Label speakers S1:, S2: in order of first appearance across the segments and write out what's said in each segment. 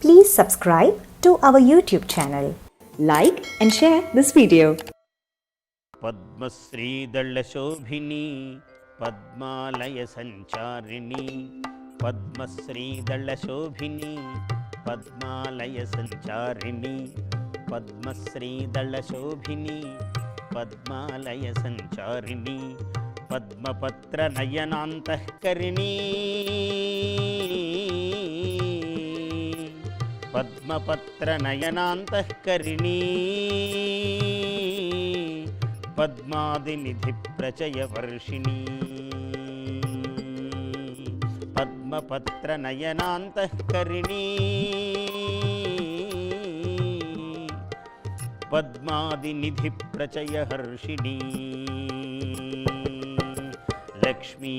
S1: Please subscribe to our YouTube channel. Like and share this video.
S2: Padmashri దళశోభిని Padmalaya సంచారిణి Padmashri దళశోభిని Padmalaya సంచారిణి Padmashri దళశోభిని Padmalaya సంచారిణి పద్మపత్ర నయనాంతఃకరిణి పద్మపత్ర నయనాంతఃకరిణి పద్మాదినిధి ప్రచయవర్షిణి పద్మపత్ర నయనాంతఃకరిణి పద్మాదినిధి ప్రచయహర్షిణి Lakshmi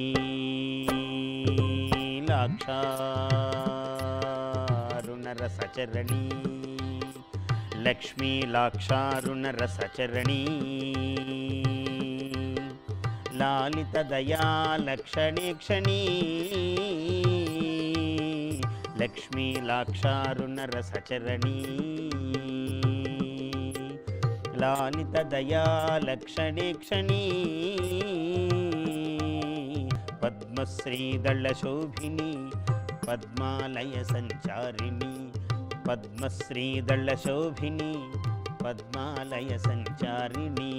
S2: లాక్షారుణరసచరణి Lakshmi లాక్షారుణరసచరణి లాలిత దయాలక్షణేక్షణి Lakshmi లాక్షారుణరసచరణి లాలిత దయాలక్షణేక్షణి Padmashri దళశోభిని Padmalaya సంచారిణి Padmashri దళశోభిని Padmalaya సంచారిణి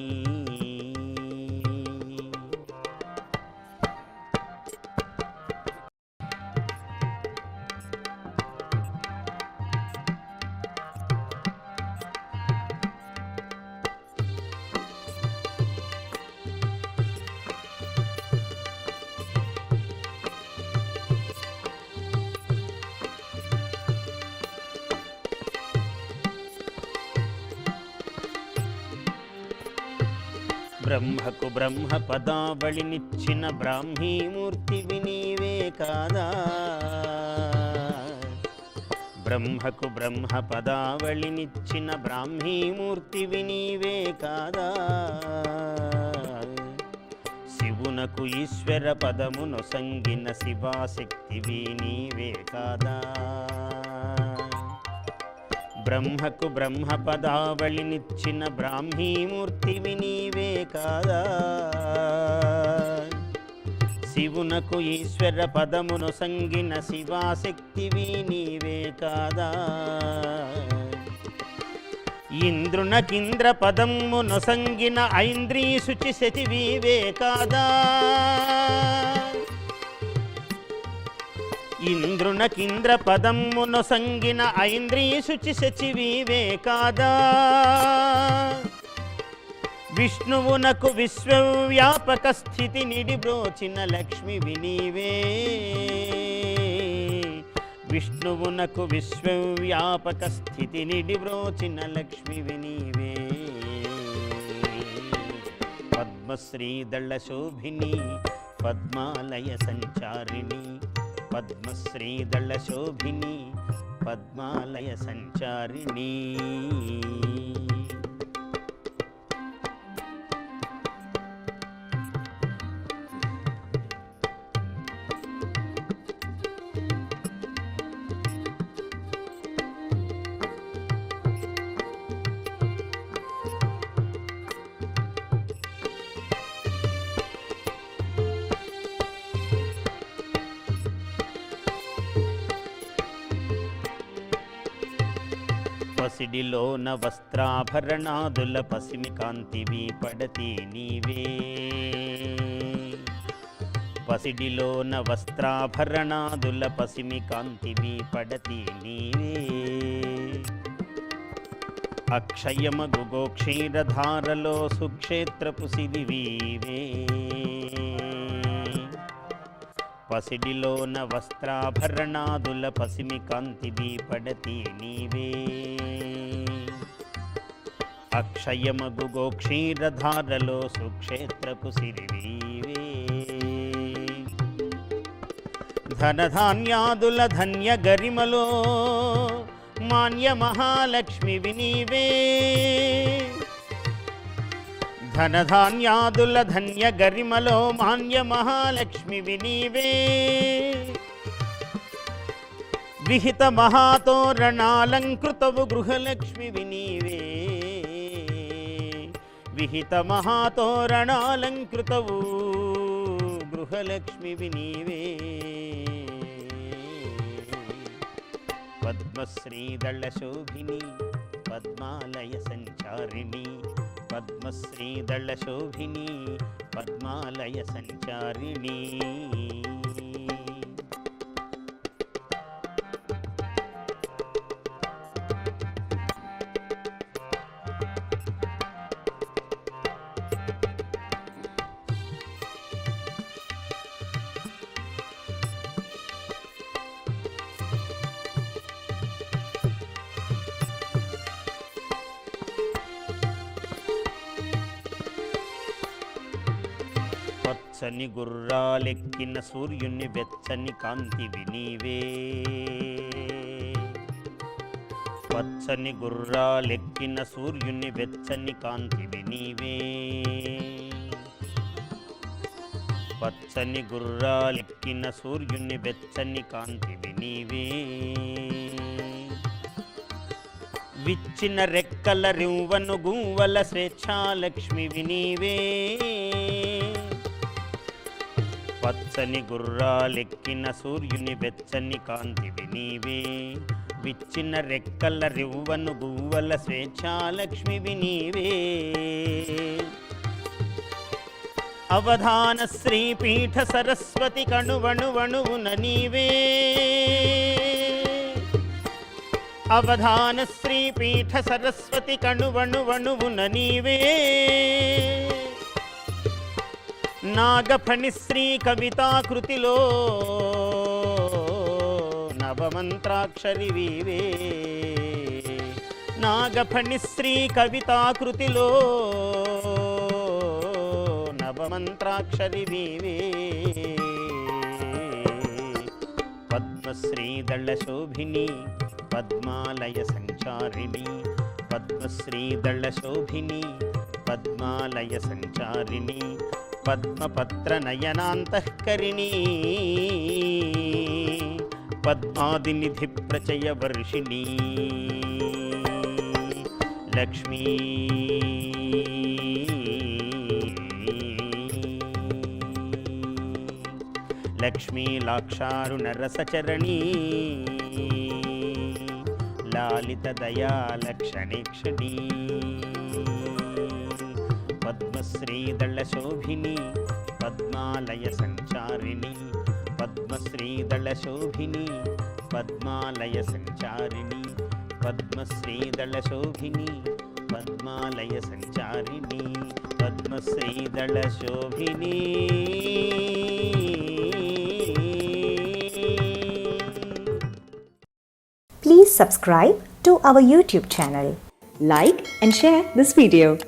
S2: బ్రహ్మకు బ్రహ్మ పదావళినిచ్చిన బ్రాహ్మీమూర్తివి నీవే కాదా బ్రహ్మకు బ్రహ్మ పదావళినిచ్చిన బ్రాహ్మీమూర్తివి నీవే కాదా శివునకు ఈశ్వర పదమును సంగిన శివాశక్తివి నీవే కాదా బ్రహ్మకు బ్రహ్మ పదావళినిచ్చిన బ్రాహ్మీమూర్తివి నీవే కాదా శివునకు ఈశ్వర పదమును సంగిన శివాశక్తివి నీవే కాదా ఇంద్రునకింద్ర పదమును సంగిన ఐంద్రీ శుచి శచివీవే కాదా ఇంద్రునకింద్ర పదమును సంగిన ఐంద్రీ శుచి శచివీవే కాదా విష్ణువునకు విశ్వవ్యాపక స్థితి నిడిబ్రోచిన లక్ష్మివి నీవే విష్ణువునకు విశ్వవ్యాపక స్థితి నిడిబ్రోచిన లక్ష్మివి నీవే పద్మశ్రీ దళశోభిని పద్మాలయ సంచారిణి పద్మశ్రీ దళశోభిని పద్మాలయ సంచారిణి పసిడిలోన వస్త్రాభరణాదుల పసిమి కాంతివి పడతి నీవే పసిడిలోన వస్త్రాభరణాదుల పసిమి కాంతివి పడతి నీవే అక్షయమగు గోక్షీరధారలో సుక్షేత్రపు సిరివీవే పసిడిలోన వస్త్రాభరణాదుల పసిమి కాంతివి పడతి నీవే అక్షయమగు గోక్షీరధారలో సుక్షేత్రపు సిరివీవే ధనధాన్యాదుల ధన్య గరిమలో మాన్య మహాలక్ష్మివి నీవే ధనధాన్యాదుల ధన్య గరిమలో మాన్య మహాలక్ష్మివి నీవే విహిత మహాతోరణాలంకృతవు గృహలక్ష్మి నీవే విహిత మహాతోరణాలంకృతవు గృహలక్ష్మి నీవే పద్మశ్రీదళ శోభిని పద్మాలయ సంచారిణి పద్మశ్రీదళ శోభిని పద్మాలయ సంచారిణి పచ్చని గుర్రాలెక్కిన సూర్యుని వెచ్చని కాంతివి నీవే పచ్చని గుర్రాలెక్కిన సూర్యుని వెచ్చని కాంతివి నీవే పచ్చని గుర్రాలెక్కిన సూర్యుని వెచ్చని కాంతివి నీవే విచ్చిన రెక్కల రివ్వను గువ్వల స్వేచ్ఛాలక్ష్మివి నీవే పచ్చని గుర్రాలెక్కిన సూర్యుని వెచ్చని కాంతివి నీవే విచ్చిన రెక్కల రివ్వను గువ్వల స్వేచ్ఛాలక్ష్మివి నీవే అవధాన శ్రీపీఠ సరస్వతి కణువణువణువున నీవే అవధాన శ్రీపీఠ సరస్వతి కణువణువణువున నీవే నాగఫణి శ్రీ కవితాకృతిలో నవమంత్రాక్షరి వీవే నాగఫణి Shri కవితాకృతిలో నవమంత్రాక్షరి వీవే పద్మశ్రీదళ Shobhini Padmalaya సంచారిణి పద్మశ్రీదళ Shobhini Padmalaya సంచారిణి పద్మపత్ర నయనాంతఃకరిణీ పద్మాదినిధి ప్రచయ Varshini Lakshmi Lakshmi లాక్షారుణ రసచరణీ లాలిత దయాలక్షణేక్షణీ పద్మశ్రీదళ Shobhini Padmalaya సంచారిణి పద్మశ్రీదళ Shobhini Padmalaya సంచారిణి పద్మశ్రీదళ Shobhini Padmalaya సంచారిణి పద్మశ్రీదళ Shobhini
S1: Please subscribe to our YouTube channel. Like and share this video.